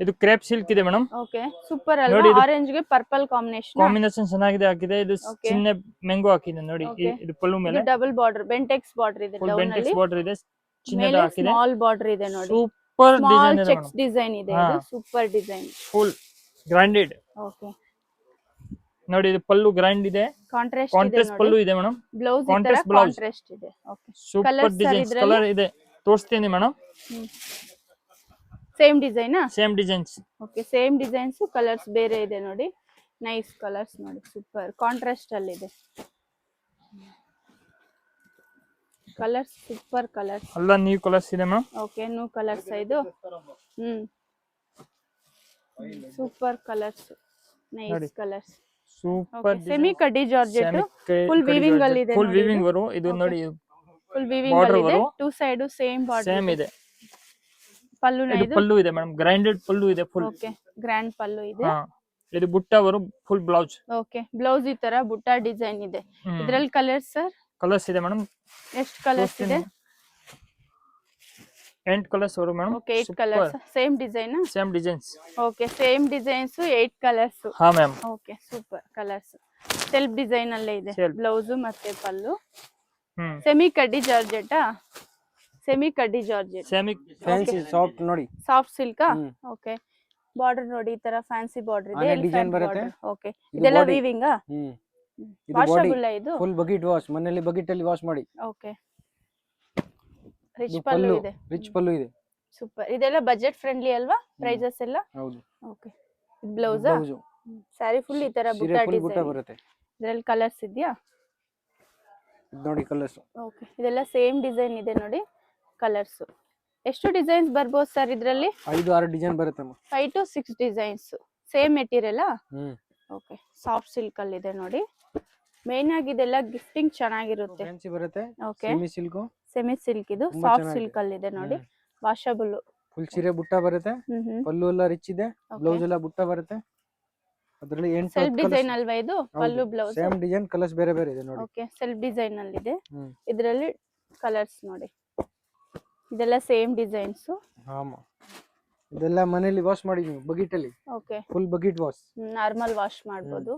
ಇದು crepe silk ಇದೆ madam. Okay super ಅಲ್ವಾ, ನೋಡಿ ಇದು ಆರೆಂಜ್ ಗೆ ಪರ್ಪಲ್ ಕಾಂಬಿನೇಷನ್ ಚೆನ್ನಾಗಿದೆ ಹಾಕಿದೆ. ಇದು Okay. ಚಿನ್ನ ಮ್ಯಾಂಗೋ ಹಾಕಿದೆ ನೋಡಿ. Okay. ಇದು ಪಲ್ಲು ಮೇಲೆ ಡಬಲ್ ಬಾರ್ಡರ್ ಬೆಂಟೆಕ್ಸ್ ಬಾರ್ಡರ್ ಇದೆ, ಫುಲ್ ಡೌನ್ ಬೆಂಟೆಕ್ಸ್ ಅಲ್ಲಿ ಬಾರ್ಡರ್ ಇದೆ, ಚಿನ್ನದ ಮೇಲೆ ಹಾಕಿದೆ. ಸ್ಮಾಲ್ ಬಾರ್ಡರ್ ಇದೆ ನೋಡಿ, ಸೂಪರ್ ಸ್ಮಾಲ್ ಡಿಸೈನ್ ಇದೆ ಚೆಕ್ಸ್ ಮೇಡಮ್. ಡಿಸೈನ್ ಇದೆ, ಹಾ. ಇದು super design. Full granted okay ನೋಡಿ. ಇದು ಪಲ್ಲು ಗ್ರ್ಯಾಂಡ್ ಇದೆ, ಕಾಂಟ್ರಾಸ್ಟ್ ಇದೆ ಕಾಂಟ್ರಾಸ್ಟ್ ಪಲ್ಲು ನೋಡಿ, ಇದೆ ಮೇಡಮ್. ಬ್ಲೌಸ್ ಈ ತರ ಕಾಂಟ್ರಾಸ್ಟ್ ಬ್ಲೌಸ್ ಕಾಂಟ್ರಾಸ್ಟ್ ಇದೆ. Okay super Colours sir designs ಇದ್ರಲ್ಲಿ? ಕಲರ್ ಇದೆ, ತೋರಿಸ್ತೀನಿ madam. Same design. Same designs. Okay same designs, colours ಬೇರೆ ಇದೆ ನೋಡಿ, ನೈಸ್ ಕಲರ್ಸ್ ನೋಡಿ, ಸೂಪರ್ ಕಾಂಟ್ರಾಸ್ಟ್ ಅಲ್ಲಿ ಇದೆ ಕಲರ್ಸ್, ಸೂಪರ್ ಕಲರ್ಸ್. ಎಲ್ಲ ನ್ಯೂ ಕಲರ್ಸ್ ಇದೆ ಮೇಡಮ್. ಓಕೆ ನ್ಯೂ ಕಲರ್ಸ್ ಇದು. Super colours, nice colours. Super semi ಕಡ್ಡಿ ಜಾರ್ಜೆಟ್, ಫುಲ್ ವೀವಿಂಗ್ ಅಲ್ಲಿ ಇದೆ, ಫುಲ್ ವೀವಿಂಗ್ ಬರು. ಇದು ನೋಡಿ ಫುಲ್ ವೀವಿಂಗ್ border ಅಲ್ಲಿ ಇದೆ, ಬರು. Two side same border same ಇದೆ. ಪಲ್ಲುನ ಇದು ಇದು. ಪಲ್ಲು ಇದೆ ಮೇಡಮ್, ಗ್ರ್ಯಾಂಡೆಡ್ ಪಲ್ಲು ಇದೆ ಫುಲ್. ಓಕೆ ಗ್ರ್ಯಾಂಡ್ ಪಲ್ಲು ಇದೆ. ಹಾ ಇದು ಬುಟ್ಟ ಬರು, ಫುಲ್ ಬ್ಲೌಸ್. ಓಕೆ ಬ್ಲೌಸ್ ಈ ತರ ಬುಟ್ಟ ಡಿಸೈನ್ ಇದೆ. ಇದ್ರಲ್ಲಿ ಕಲರ್ಸ್ ಸರ್ ಕಲರ್ಸ್ ಇದೆ ಮೇಡಮ್. ಎಷ್ಟು ಕಲರ್ಸ್ ಇದೆ? 8 ಕಲರ್ಸ್ ಬರು madam. Okay 8 colours, same design. Same designs. Okay same designs, 8 colours. ಹಾ ma'am. Okay super colours, self design ಅಲ್ಲೇ ಇದೆ, Self. ಬ್ಲೌಸ್ ಮತ್ತೆ ಪಲ್ಲು. ಸೆಮಿ ಕಡ್ಡಿ ಜಾರ್ಜೆಟ್, ಸೆಮಿ ಕಡ್ಡಿ ಜಾರ್ಜೆಟ್, ಸೆಮಿ ಫ್ಯಾನ್ಸಿ ಸಾಫ್ಟ್ ನೋಡಿ, ಸಾಫ್ಟ್ ಸಿಲ್ಕ್. ಓಕೆ ಬಾರ್ಡರ್ ನೋಡಿ, ಈ ತರ ಫ್ಯಾನ್ಸಿ ಬಾರ್ಡರ್ ಇದೆ, ಆನೆ design ಬರುತ್ತೆ. ಓಕೆ ಇದು ಇದೆಲ್ಲ body. ವೀವಿಂಗ್ ಇದು ಬಾಡಿ ವಾಷಬಲ್ ಇದು. ಫುಲ್ ಬಕೆಟ್ ವಾಶ್, ಮನೆಯಲ್ಲಿ ಬಕೆಟ್ ಅಲ್ಲಿ ವಾಶ್ ಮಾಡಿ. ಓಕೆ ರಿಚ್ ಇದು ಪಲ್ಲು ಪಲ್ಲು, ಇದೆ, ರಿಚ್ ಪಲ್ಲು ಇದೆ. ಸೂಪರ್. ಇದೆಲ್ಲ ಬಜೆಟ್ ಫ್ರೆಂಡ್ಲಿ ಅಲ್ವಾ ಪ್ರೈಸಸ್ ಎಲ್ಲ? ಹೌದು. Okay blouse, blouse sari full ಈ ತರ ಬುಟ್ಟ ಸೀರೆ ಫುಲ್ ಬುಟ್ಟ ಡಿಸೈನ್. ಬರುತ್ತೆ. ಇದರಲ್ಲಿ ಕಲರ್ಸ್ ಇದೆಯಾ? ಇದು ನೋಡಿ ಕಲರ್ಸ್. ಓಕೆ ಇದೆಲ್ಲ ಸೇಮ್ ಡಿಸೈನ್ ಇದೆ ನೋಡಿ, ಕಲರ್ಸ್. ಎಷ್ಟು ಡಿಸೈನ್ಸ್ ಬರ್ಬೋದು ಸರ್ ಇದರಲ್ಲಿ? 5-6 ಡಿಸೈನ್ ಬರುತ್ತೆ ಅಮ್ಮ. 5 to 6 designs, same material. Okay soft silk ಅಲ್ಲಿ ಇದೆ ನೋಡಿ. ಮೇನ್ ಆಗಿ ಇದೆಲ್ಲ ಗಿಫ್ಟಿಂಗ್ ಚೆನ್ನಾಗಿರುತ್ತೆ. ಫ್ಯಾನ್ಸಿ ಬರುತ್ತೆ, okay semi silk, semi silk, ಇದು ತುಂಬಾ ಸಾಫ್ಟ್ ಚೆನ್ನಾಗಿದೆ. ಸಿಲ್ಕ್ ಅಲ್ಲಿ ಇದೆ ನೋಡಿ, ವಾಷಬಲ್. ಫುಲ್ ಸೀರೆ ಬುಟ್ಟ ಬರುತ್ತೆ, ಪಲ್ಲು ಎಲ್ಲ ರಿಚ್ ಇದೆ, ಬ್ಲೌಸ್ ಎಲ್ಲ ಬುಟ್ಟ ಬರುತ್ತೆ. ಅದರಲ್ಲಿ 8 ಸೆಲ್ಫ್ ಡಿಸೈನ್ ಅಲ್ವಾ ಇದು? ಪಲ್ಲು ಬ್ಲೌಸ್ ಸೇಮ್ ಡಿಸೈನ್, ಕಲರ್ಸ್ ಬೇರೆ ಬೇರೆ ಇದೆ ನೋಡಿ. ಓಕೆ ಸೆಲ್ಫ್ ಡಿಸೈನ್ ಅಲ್ಲಿ ಇದೆ. ಇದರಲ್ಲಿ ಕಲರ್ಸ್ ನೋಡಿ, ಇದೆಲ್ಲ ಸೇಮ್ ಡಿಸೈನ್ಸ್. ಆಮ ಇದೆಲ್ಲ ಮನೆಯಲ್ಲಿ ವಾಶ್ ಮಾಡಿದೀನಿ ಬಕೆಟ್ ಅಲ್ಲಿ. Okay full bucket wash, normal wash ಮಾಡ್ಬೋದು.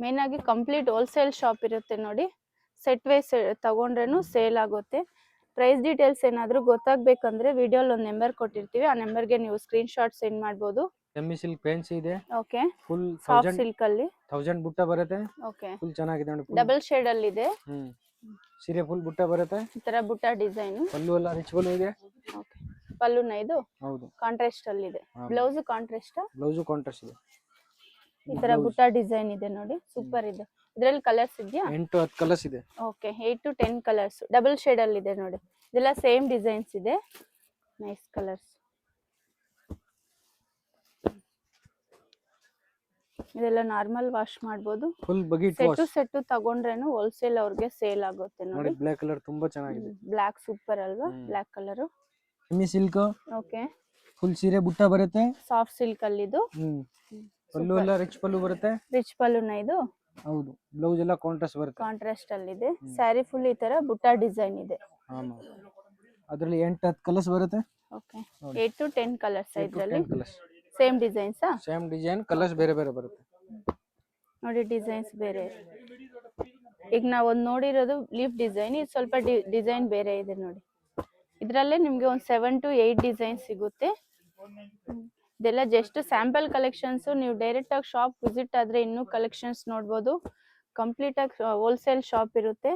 ಮೇನ್ ಆಗಿ ಕಂಪ್ಲೀಟ್ ಹೋಲ್ಸೇಲ್ ಶಾಪ್ ಇರುತ್ತೆ ನೋಡಿ, ಸೆಟ್ ವೈಸ್ ತಗೊಂಡ್ರೇನು ಸೇಲ್ ಆಗುತ್ತೆ. ಪ್ರೈಸ್ ಡೀಟೇಲ್ಸ್ ಏನಾದರೂ ಗೊತ್ತಾಗಬೇಕಂದ್ರೆ ವಿಡಿಯೋಲಿ ಒಂದು ನಂಬರ್ ಕೊಟ್ಟಿರ್ತೀವಿ, ಆ ನಂಬರ್ಗೆ ನೀವು ಸ್ಕ್ರೀನ್ ಶಾಟ್ ಸೆಂಡ್ ಮಾಡ್ಬೋದು. ಸೆಮಿ ಸಿಲ್ಕ್ ಫ್ಯಾನ್ಸಿ ಇದೆ. ಓಕೆ ಫುಲ್ ಸಾಫ್ಟ್ ಸಿಲ್ಕ್ ಅಲ್ಲಿ 1000 ಬುಟ್ಟ ಬರುತ್ತೆ. ಓಕೆ ಫುಲ್ ಚೆನ್ನಾಗಿದೆ ನೋಡಿ. ಡಬಲ್ ಶೇಡ್ ಅಲ್ಲಿ ಇದೆ, ಸೀರೆ ಫುಲ್ ಬುಟ್ಟ ಬರುತ್ತೆ, ಈ ತರ ಬುಟ್ಟ ಡಿಸೈನ್. ಪಲ್ಲು ಎಲ್ಲ ರಿಚ್ ಪಲ್ಲು ಇದೆ. ಓಕೆ ಪಲ್ಲುನ ಇದು ಹೌದು, ಕಾಂಟ್ರಾಸ್ಟ್ ಅಲ್ಲಿ ಇದೆ, ಬ್ಲೌಸ್ ಕಾಂಟ್ರಾಸ್ಟ್, ಬ್ಲೌಸ್ ಕಾಂಟ್ರಾಸ್ಟ್ ಇದೆ. ಈ ತರ ಬುಟ್ಟ ಡಿಸೈನ್ ಇದೆ ನೋಡಿ, ಸೂಪರ್ ಇದೆ. ಇದರಲ್ಲಿ ಕಲರ್ಸ್ ಇದೆಯಾ? 8-10 ಕಲರ್ಸ್ ಇದೆ. Okay 8 to 10 colours, double shade ಅಲ್ಲಿ ಇದೆ ನೋಡಿ. ಇದೆಲ್ಲ ಸೇಮ್ ಡಿಸೈನ್ಸ್ ಇದೆ, ನೈಸ್ ಕಲರ್ಸ್. ಇದೆಲ್ಲ ನಾರ್ಮಲ್ ವಾಶ್ ಮಾಡ್ಬೋದು. Full bucket set wash set ತಗೊಂಡ್ರೇನು ಹೋಲ್ಸೇಲ್ ಅವ್ರಿಗೆ ಸೇಲ್ ಆಗುತ್ತೆ ನೋಡಿ. ನೋಡಿ. ಬ್ಲಾಕ್ ಕಲರ್ ತುಂಬಾ ಚೆನ್ನಾಗಿದೆ. ಬ್ಲಾಕ್ ಸೂಪರ್ ಅಲ್ವಾ? Black colour. Semi silk, okay full ಸೀರೆ ಬುಟ್ಟ ಬರುತ್ತೆ. ಸಾಫ್ಟ್ ಸಿಲ್ಕ್ ಅಲ್ಲಿ ಇದು. ಪಲ್ಲು ಎಲ್ಲ ರಿಚ್ ಪಲ್ಲು ಬರುತ್ತೆ. ರಿಚ್ ಪಲ್ಲುನ ಇದು. ಹೌದು, ಬ್ಲೌಸ್ ಎಲ್ಲ ಕಾಂಟ್ರಾಸ್ಟ್ ಬರುತ್ತೆ. ಕಾಂಟ್ರಾಸ್ಟ್ ಅಲ್ಲಿ ಇದೆ. ಸ್ಯಾರಿ ಫುಲ್ ಈ ತರ ಬುಟ್ಟ ಡಿಸೈನ್ ಇದೆ. ಆಮಾ ಅದರಲ್ಲಿ 8-10 ಕಲರ್ಸ್ ಬರುತ್ತೆ. ಓಕೆ 8 to 10 ಕಲರ್ಸ್ ಇದರಲ್ಲಿ. Colours same designs. Same design, colours ಬೇರೆ ಬೇರೆ ಬರುತ್ತೆ ನೋಡಿ, ಡಿಸೈನ್ಸ್ ಬೇರೆ. ಈಗ ನಾವು ಒಂದು ನೋಡಿರೋದು ಲೀಫ್ ಡಿಸೈನ್, ಇದು ಸ್ವಲ್ಪ ಡಿಸೈನ್ ಬೇರೆ ಇದೆ ನೋಡಿ. ಇದರಲ್ಲೇ ನಿಮಗೆ ಒಂದು 7 to 8 ಡಿಸೈನ್ ಸಿಗುತ್ತೆ. ಇದೆಲ್ಲ ಜಸ್ಟ್ ಸ್ಯಾಂಪಲ್ ಕಲೆಕ್ಷನ್ಸ್. ನೀವು ಡೈರೆಕ್ಟ್ ಆಗಿ ಶಾಪ್ ವಿಸಿಟ್ ಆದ್ರೆ ಇನ್ನೂ ಕಲೆಕ್ಷನ್ಸ್ ನೋಡ್ಬೋದು. ಕಂಪ್ಲೀಟ್ ಆಗಿ ಹೋಲ್ಸೇಲ್ ಶಾಪ್ ಇರುತ್ತೆ.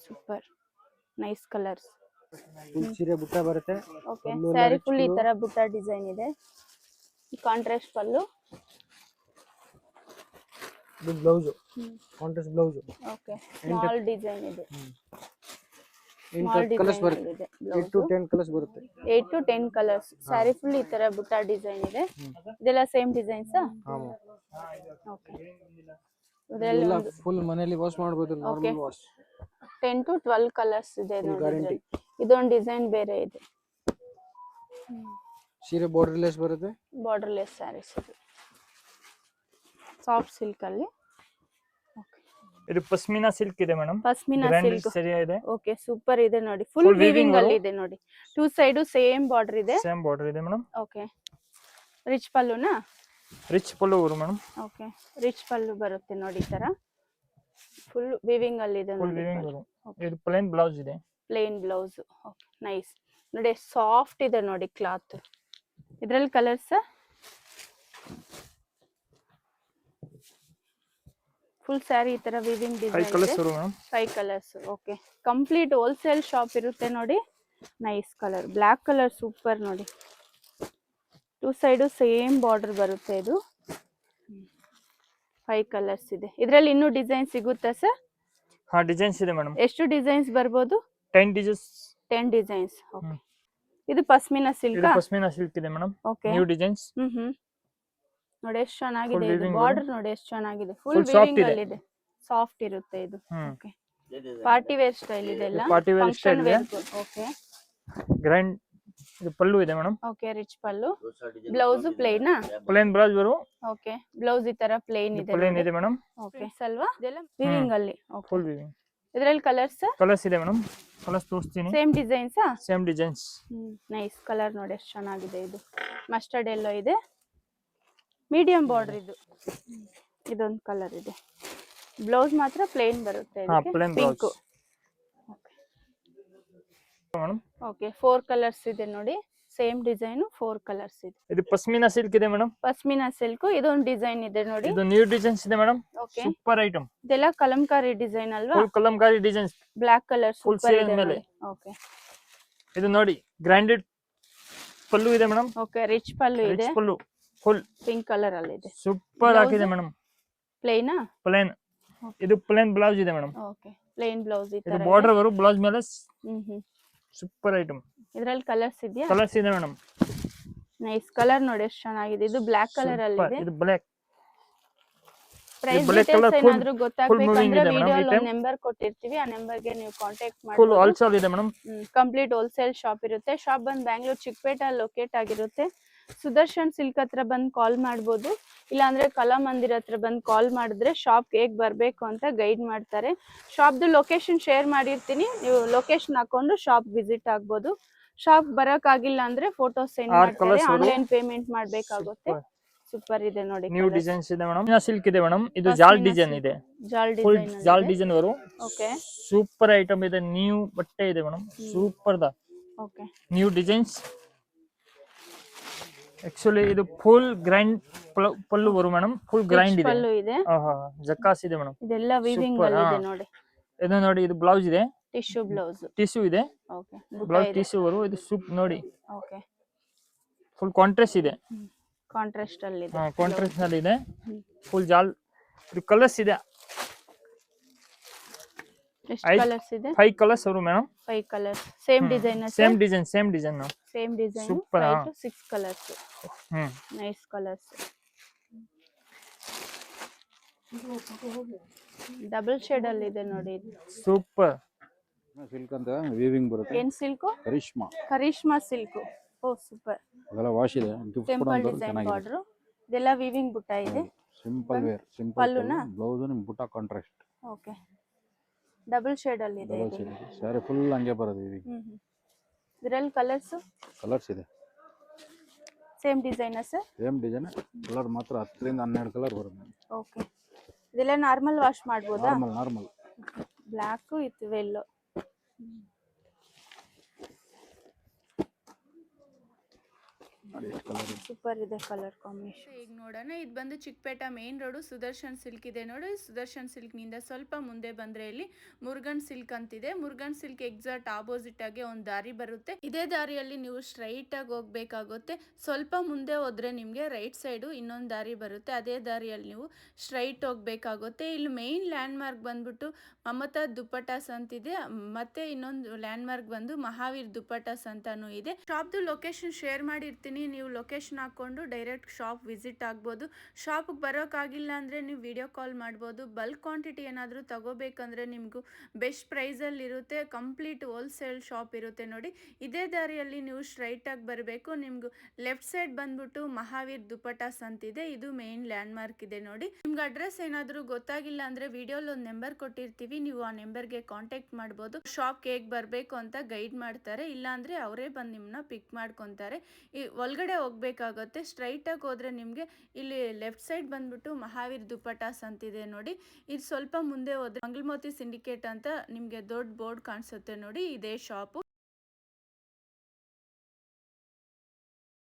Super nice colours. ಫುಲ್ ಸೀರೆ ಬುಟ್ಟ ಬರುತ್ತೆ. ಓಕೆ ಸ್ಯಾರಿ ಫುಲ್ ಈ ತರ ಬುಟ್ಟ ಡಿಸೈನ್ ಇದೆ, ಕಾಂಟ್ರಾಸ್ಟ್ ಪಲ್ಲು. ಇದು blouse, contrast blouse. Okay small design ಇದೆ, 8 ಕಲರ್ಸ್ ಬರುತ್ತೆ. 8 to 10 ಕಲರ್ಸ್ ಬರುತ್ತೆ. 8 to 10 ಕಲರ್ಸ್. ಸ್ಯಾರಿ ಫುಲ್ ಈ ತರ ಬುಟ್ಟ ಡಿಸೈನ್ ಇದೆ. ಇದೆಲ್ಲ ಸೇಮ್ ಡಿಸೈನ್ಸ್. ಆಮಾ ಓಕೆ ಇದೆಲ್ಲ ಫುಲ್ ಮನೆಯಲ್ಲಿ ವಾಶ್ ಮಾಡಬಹುದು, ನಾರ್ಮಲ್ ವಾಶ್. 10 to 12 ಕಲರ್ಸ್ ಇದೆ ನೋಡಿ. ಗ್ಯಾರಂಟಿ. ಇದೊಂದು ಡಿಸೈನ್ ಬೇರೆ ಇದೆ. ಸೀರೆ ಬಾರ್ಡರ್ ಲೆಸ್ ಬರುತ್ತೆ. ಬಾರ್ಡರ್ ಲೆಸ್ ಸ್ಯಾರೀಸ್ ಇದೆ, ಸಾಫ್ಟ್ ಸಿಲ್ಕ್ ಅಲ್ಲಿ. ಓಕೆ ಇದು ಪಶ್ಮಿನಾ ಸಿಲ್ಕ್ ಇದೆ ಮೇಡಮ್. ಪಶ್ಮಿನಾ ಸಿಲ್ಕ್ ಸರಿಯಾ ಇದೆ. ಓಕೆ ಸೂಪರ್ ಇದೆ ನೋಡಿ, ಫುಲ್ ವೀವಿಂಗ್ ಅಲ್ಲಿ ಇದೆ ನೋಡಿ. ಟೂ ಸೈಡ್ ಸೇಮ್ ಬಾರ್ಡರ್ ಇದೆ. ಸೇಮ್ ಬಾರ್ಡರ್ ಇದೆ ಮೇಡಮ್. ಓಕೆ ರಿಚ್ ಪಲ್ಲುನಾ? ರಿಚ್ ಪಲ್ಲು ವரும் ಮೇಡಮ್. ಓಕೆ, ರಿಚ್ ಪಲ್ಲು ಬರುತ್ತೆ ನೋಡಿ ಈ ತರ. ಫುಲ್ ವಿವಿಂಗ್ ಅಲ್ಲಿ ಇದೆ ಫುಲ್ ನೋಡಿ. ವಿವಿಂಗ್ ವரும். ಇದು ಪ್ಲೇನ್ ಬ್ಲೌಸ್ ಇದೆ. Plain blouse. Okay, nice. ನೋಡಿ ಸಾಫ್ಟ್ ಇದೆ ನೋಡಿ ಕ್ಲಾತ್. ಇದ್ರಲ್ಲಿ ಕಲರ್ಸ್ ಫುಲ್ ಸ್ಯಾರಿ ಈ ತರ ವಿವಿಂಗ್ 5 ಡಿಸೈನ್ ಕಲರ್ಸ್ ಇದೆ. ವரும் madam. 5 colours. Okay, complete wholesale shop ಇರುತ್ತೆ ನೋಡಿ. Nice colour, black colour super ನೋಡಿ. 2 ಸೈಡು ಸೇಮ್ ಬಾರ್ಡರ್ ಬರುತ್ತೆ ಇದು. 5 ಕಲರ್ಸ್ ಇದೆ. ಇದರಲ್ಲಿ ಇನ್ನೂ ಡಿಸೈನ್ ಸಿಗುತ್ತಾ ಸರ್? ಹಾ, ಡಿಸೈನ್ಸ್ ಇದೆ ಮೇಡಮ್. ಎಷ್ಟು ಡಿಸೈನ್ಸ್ ಬರ್ಬೋದು? 10 ಡಿಸೈನ್ಸ್. 10 ಡಿಸೈನ್ಸ್. ಓಕೆ, ಇದು ಪಶ್ಮಿನಾ ಸಿಲ್ಕ್. ಇದು ಪಶ್ಮಿನಾ ಸಿಲ್ಕ್ ಇದೆ ಮೇಡಮ್. Okay, new designs. ನೋಡಿ ಎಷ್ಟು ಚೆನ್ನಾಗಿದೆ Full ಇದು. weaving ಬಾರ್ಡರ್ ನೋಡಿ ಎಷ್ಟು ಚೆನ್ನಾಗಿದೆ. ಫುಲ್ Full soft ವಿವಿಂಗ್ ಇದೆ. ಅಲ್ಲಿ ಇದೆ. ಸಾಫ್ಟ್ ಇರುತ್ತೆ ಇದು. Hmm. Okay, party wear style ಇದೆ ಎಲ್ಲ. ಪಾರ್ಟಿ ವೇರ್ ಫಂಕ್ಷನ್ ಸ್ಟೈಲ್ ಇದೆ. ವೇರ್. Okay, grand. ಇದು ಪಲ್ಲು ಇದೆ madam. Okay, rich pallu. Blouse ಪ್ಲೇನಾ? ಪ್ಲೇನ್ ಬ್ಲೌಸ್ ವரும். ಓಕೆ, ಬ್ಲೌಸ್ ಈ ತರ ಪ್ಲೇನ್ ಇದೆ. ಪ್ಲೇನ್ ಇದೆ ಮೇಡಮ್. ಓಕೆ, ಸಲ್ವಾ ಇದೆಲ್ಲ ವಿವಿಂಗ್ ಅಲ್ಲಿ. Okay, full weaving. ಇದರಲ್ಲಿ ಕಲರ್ಸ್? ಕಲರ್ಸ್ ಇದೆ ಮೇಡಮ್. ಕಲರ್ಸ್ ತೋರಿಸ್ತೀನಿ. ಸೇಮ್ ಡಿಸೈನ್ಸಾ? Same designs. ನೈಸ್ ಕಲರ್ ನೋಡಿ ಎಷ್ಟು ಚೆನ್ನಾಗಿದೆ ಇದು. ಮಸ್ಟರ್ಡ್ ಎಲ್ಲೋ ಇದೆ, ಮೀಡಿಯಂ ಬಾರ್ಡರ್ ಇದು. ಇದೊಂದು ಕಲರ್ ಇದೆ. ಬ್ಲೌಸ್ ಮಾತ್ರ ಪ್ಲೇನ್ ಬರುತ್ತೆ. ಹಾ, plain pink. Blouse madam. Okay, 4 colours ಇದೆ ನೋಡಿ. ಸೇಮ್ ಡಿಸೈನ್ 4 ಕಲರ್ಸ್ ಇದೆ. ಇದು ಪಶ್ಮಿನಾ ಸಿಲ್ಕ್ ಇದೆ ಮೇಡಮ್. ಪಶ್ಮಿನಾ ಸಿಲ್ಕ್. ಇದೊಂದು ಡಿಸೈನ್ ಇದೆ ನೋಡಿ. ಇದು ನ್ಯೂ ಡಿಸೈನ್ಸ್ ಇದೆ ಮೇಡಮ್. Okay, super item. ಇದೆಲ್ಲ ಕಲಂಕಾರಿ ಡಿಸೈನ್ ಅಲ್ವಾ? Full kalamkari designs. Black colour Full super sale ಇದೆ ಮೇಲೆ. ನೋಡಿ. ಓಕೆ, ಇದು ನೋಡಿ ಗ್ರ್ಯಾಂಡೆಡ್ ಪಲ್ಲು ಇದೆ ಮೇಡಮ್. ಓಕೆ, ರಿಚ್ ಪಲ್ಲು ಇದೆ. Rich pallu full pink colour ಅಲ್ಲಿ ಇದೆ. Super Blouse? ಆಗಿದೆ ಮೇಡಮ್. ಪ್ಲೇನಾ? ಪ್ಲೇನ್. ಇದು ಪ್ಲೇನ್ ಬ್ಲೌಸ್ ಇದೆ ಮೇಡಮ್. ಓಕೆ, ಪ್ಲೇನ್ ಬ್ಲೌಸ್ ಈ ಇದು ತರ. ಬಾರ್ಡರ್ ವரும் ಬ್ಲೌಸ್ ಮೇಲೆ. ಹ್ಮ್. Super item. ಇದರಲ್ಲಿ ಕಲರ್ಸ್ ಇದೆಯಾ? ಕಲರ್ಸ್ ಇದೆ ಮೇಡಮ್. ನೈಸ್ ಕಲರ್ ನೋಡಿ ಎಷ್ಟು ಚೆನ್ನಾಗಿದೆ. ಇದು ಬ್ಲಾಕ್ ಕಲರ್ ಅಲ್ಲಿ ಇದೆ. ಇದು black. Price black details colour full- ಏನಾದರೂ moving ಗೊತ್ತಾಗಬೇಕಂದ್ರೆ ಇದೆ madam, ವಿಡಿಯೋ ಈ ಅಲ್ಲಿ time. ನಂಬರ್ ಕೊಟ್ಟಿರ್ತೀವಿ. ಆ ನಂಬರ್ಗೆ ನೀವು ಕಾಂಟ್ಯಾಕ್ಟ್ ಫುಲ್ ಮಾಡಿ. ಆಲ್ಸೋಲ್ ಇದೆ ಮೇಡಮ್. ಕಂಪ್ಲೀಟ್ ಹೋಲ್ಸೇಲ್ ಶಾಪ್ ಇರುತ್ತೆ. ಶಾಪ್ ಬಂದು ಬ್ಯಾಂಗ್ಳೂರ್ ಚಿಕ್ಕಪೇಟೆ ಲೊಕೇಟ್ ಆಗಿರುತ್ತೆ. ಸುದರ್ಶನ್ ಸಿಲ್ಕ್ ಹತ್ರ ಬಂದು ಕಾಲ್ ಮಾಡ್ಬೋದು, ಇಲ್ಲಾಂದ್ರೆ ಕಲಾಮಂದಿರ್ ಹತ್ರ ಬಂದು ಕಾಲ್ ಮಾಡಿದ್ರೆ ಶಾಪ್ ಹೇಗೆ ಬರಬೇಕು ಅಂತ ಗೈಡ್ ಮಾಡ್ತಾರೆ. ಶಾಪ್ದು ಲೊಕೇಶನ್ ಶೇರ್ ಮಾಡಿರ್ತೀನಿ, ನೀವು ಲೊಕೇಶನ್ ಹಾಕೊಂಡು ಶಾಪ್ ವಿಸಿಟ್ ಆಗ್ಬೋದು. ಶಾಪ್ ಬರೋಕ್ಕಾಗಿಲ್ಲ ಅಂದ್ರೆ ಫೋಟೋ ಸೆಂಡ್ Our ಮಾಡ್ತಾರೆ, colours ಆನ್ಲೈನ್ ಪೇಮೆಂಟ್ ಮಾಡಬೇಕಾಗುತ್ತೆ. ಸೂಪರ್ ಇದೆ ನೋಡಿ. ನ್ಯೂ ಡಿಸೈನ್ಸ್ ಇದೆ ಮೇಡಮ್. ಸಿಲ್ಕ್ ಇದೆ ಮೇಡಮ್. ಇದು ಜಾಲ್ ಡಿಸೈನ್ ಇದೆ. ಜಾಲ್ ಫುಲ್ ಡಿಸೈನ್. ಜಾಲ್ ಡಿಸೈನ್ ವரும். ಓಕೆ, ಸೂಪರ್ ಐಟಮ್ ಇದೆ. ನ್ಯೂ ಬಟ್ಟೆ ಇದೆ madam. Super the okay, new designs. Actually ಇದು ಫುಲ್ ಗ್ರ್ಯಾಂಡ್ ಪಲ್ಲು ವரும் ಮೇಡಮ್. ಫುಲ್ ಗ್ರ್ಯಾಂಡ್ ಇದೆ. ಪಲ್ಲು ಇದೆ. ಜಕ್ಕಾಸ್ ಇದೆ ಮೇಡಮ್. ಇದೆಲ್ಲ ವಿವಿಂಗ್ Super, ಅಲ್ಲಿ ಇದೆ ಹಾ. ನೋಡಿ. ಇದು ನೋಡಿ, ಇದು ಬ್ಲೌಸ್ ಇದೆ. Tissue blouse. ಟಿಶ್ಯೂ ಇದೆ. ಓಕೆ, ಬ್ಲೌಸ್ ಟಿಶ್ಯೂ ವரும். ಇದು ಸೂಪ್ ನೋಡಿ, ಓಕೆ, ಫುಲ್ ಕಾಂಟ್ರಾಸ್ಟ್ ಇದೆ. ಕಾಂಟ್ರಾಸ್ಟ್ ಅಲ್ಲಿ ಇದೆ. ಕಾಂಟ್ರಾಸ್ಟ್ ನಲ್ಲಿ ಇದೆ. ಫುಲ್ ಜಾಲ್. ಇದು ಕಲರ್ಸ್ ಇದೆ. ಎಷ್ಟು ಐದು- ಕಲರ್ಸ್ ಇದೆ? 5 ಕಲರ್ಸ್ ವரும் madam. 5 colours. Same design. Same design. Same design. Super, 5 ಹಾ. to 6 colours. Nice colours. Double shade ಅಲ್ಲಿ ಇದೆ ನೋಡಿ. ಸೂಪರ್. ಸಿಲ್ಕ್ ಅಂತ ವೀವಿಂಗ್ ಬರುತ್ತೆ. ಏನ್ ಸಿಲ್ಕ್? ಕರಿಷ್ಮಾ ಕರಿಷ್ಮಾ ಸಿಲ್ಕ್. ಓ ಸೂಪರ್. ಅದೆಲ್ಲ ವಾಶ್ ಇದೆ. ಗಿಫ್ಟ್ ಟೆಂಪಲ್ ಕೊಡೋದು ಡಿಸೈನ್ ಚೆನ್ನಾಗಿದೆ. ಬಾರ್ಡರ್. ಇದೆಲ್ಲ ವಿವಿಂಗ್ ಬುಟ್ಟ ಇದೆ. ಸಿಂಪಲ್ ವೇರ್, ಸಿಂಪಲ್ ಪಲ್ಲುನಾ? ಬ್ಲೌಸ್ ನಿಮ್ ಬುಟ್ಟ ಕಾಂಟ್ರಾಸ್ಟ್. ಓಕೆ, ಡಬಲ್ ಶೇಡ್ ಅಲ್ಲಿ ಇದೆ. ಡಬಲ್ ಸೀರೆ ಸ್ಯಾರಿ ಫುಲ್ ಹಂಗೆ ಬರೋದು. ವೀವಿಂಗ್ ಇದರಲ್ಲಿ ಕಲರ್ಸ್? ಕಲರ್ಸ್ ಇದೆ. Same design sir? Same design. Colour ಮಾತ್ರ 10 ರಿಂದ 12 ಕಲರ್ ಬರುತ್ತೆ. ಓಕೆ, ಇದೆಲ್ಲ ನಾರ್ಮಲ್ ವಾಶ್ ಮಾಡ್ಬೋದಾ? Normal. Black with yellow. Super ಇದೆ ಕಲರ್ ಕಾಂಬಿನೇಷನ್. ಈಗ ನೋಡೋಣ, ಇದು ಬಂದು Chickpet main road. Sudarshan silk ಇದೆ ನೋಡಿ. ಸುದರ್ಶನ್ ಸಿಲ್ಕ್ ನಿಂದ ಸ್ವಲ್ಪ ಮುಂದೆ ಬಂದ್ರೆ ಇಲ್ಲಿ ಮುರುಗನ್ ಸಿಲ್ಕ್ ಅಂತಿದೆ. ಮುರುಗನ್ ಸಿಲ್ಕ್ ಎಕ್ಸಾಕ್ಟ್ ಆಪೋಸಿಟ್ ಆಗಿ ಒಂದು ದಾರಿ ಬರುತ್ತೆ. ಇದೇ ದಾರಿಯಲ್ಲಿ ನೀವು ಸ್ಟ್ರೈಟ್ ಆಗಿ ಹೋಗ್ಬೇಕಾಗುತ್ತೆ. ಸ್ವಲ್ಪ ಮುಂದೆ ಹೋದ್ರೆ ನಿಮ್ಗೆ ರೈಟ್ ಸೈಡು ಇನ್ನೊಂದು ದಾರಿ ಬರುತ್ತೆ. ಅದೇ ದಾರಿಯಲ್ಲಿ ನೀವು ಸ್ಟ್ರೈಟ್ ಹೋಗ್ಬೇಕಾಗುತ್ತೆ. ಇಲ್ಲಿ ಮೇನ್ ಲ್ಯಾಂಡ್ ಮಾರ್ಕ್ ಬಂದ್ಬಿಟ್ಟು ಮಮತಾ ದುಪ್ಪಟಾಸ್ ಅಂತಿದೆ. ಮತ್ತೆ ಇನ್ನೊಂದು ಲ್ಯಾಂಡ್ ಮಾರ್ಕ್ ಬಂದು ಮಹಾವೀರ್ ದುಪ್ಪಟಾಸ್ ಅಂತಾನು ಇದೆ. ಶಾಪ್ದು ಲೊಕೇಶನ್ ಶೇರ್ ಮಾಡಿರ್ತೀನಿ, ನೀವು ಲೊಕೇಶನ್ ಹಾಕೊಂಡು ಡೈರೆಕ್ಟ್ ಶಾಪ್ ವಿಸಿಟ್ ಆಗ್ಬೋದು. ಶಾಪ್ಗೆ ಬರೋಕ್ಕಾಗಿಲ್ಲ ಅಂದರೆ ನೀವು ವಿಡಿಯೋ ಕಾಲ್ ಮಾಡ್ಬೋದು. ಬಲ್ಕ್ ಕ್ವಾಂಟಿಟಿ ಏನಾದರೂ ತಗೋಬೇಕಂದ್ರೆ ನಿಮಗೂ ಬೆಸ್ಟ್ ಪ್ರೈಸಲ್ಲಿ ಇರುತ್ತೆ. ಕಂಪ್ಲೀಟ್ ಹೋಲ್ಸೇಲ್ ಶಾಪ್ ಇರುತ್ತೆ ನೋಡಿ. ಇದೇ ದಾರಿಯಲ್ಲಿ ನೀವು ಸ್ಟ್ರೈಟಾಗಿ ಬರಬೇಕು. ನಿಮ್ಗೆ ಲೆಫ್ಟ್ ಸೈಡ್ ಬಂದ್ಬಿಟ್ಟು ಮಹಾವೀರ್ ದುಪ್ಪಟಾಸ್ ಅಂತಿದೆ. ಇದು ಮೇನ್ ಲ್ಯಾಂಡ್ ಮಾರ್ಕ್ ಇದೆ ನೋಡಿ. ನಿಮ್ಗೆ ಅಡ್ರೆಸ್ ಏನಾದರೂ ಗೊತ್ತಾಗಿಲ್ಲ ಅಂದರೆ ವಿಡಿಯೋಲಿ ಒಂದು ನಂಬರ್ ಕೊಟ್ಟಿರ್ತೀವಿ, ನೀವು ಆ ನಂಬರ್ಗೆ ಕಾಂಟ್ಯಾಕ್ಟ್ ಮಾಡ್ಬೋದು. ಶಾಪ್ಗೆ ಹೇಗೆ ಬರಬೇಕು ಅಂತ ಗೈಡ್ ಮಾಡ್ತಾರೆ, ಇಲ್ಲಾಂದರೆ ಅವರೇ ಬಂದು ನಿಮ್ಮನ್ನ ಪಿಕ್ ಮಾಡ್ಕೊತಾರೆ. ಈ ಒಳಗಡೆ ಹೋಗ್ಬೇಕಾಗುತ್ತೆ. ಸ್ಟ್ರೈಟಾಗಿ ಹೋದರೆ ನಿಮಗೆ ಇಲ್ಲಿ ಲೆಫ್ಟ್ ಸೈಡ್ ಬಂದ್ಬಿಟ್ಟು ಮಹಾವೀರ್ ದುಪ್ಪಟಾಸ್ ಅಂತಿದೆ ನೋಡಿ. ಇದು ಸ್ವಲ್ಪ ಮುಂದೆ ಹೋದರೆ ಮಂಗಳಮೋತಿ ಸಿಂಡಿಕೇಟ್ ಅಂತ ನಿಮಗೆ ದೊಡ್ಡ ಬೋರ್ಡ್ ಕಾಣಿಸುತ್ತೆ ನೋಡಿ, ಇದೇ ಶಾಪು.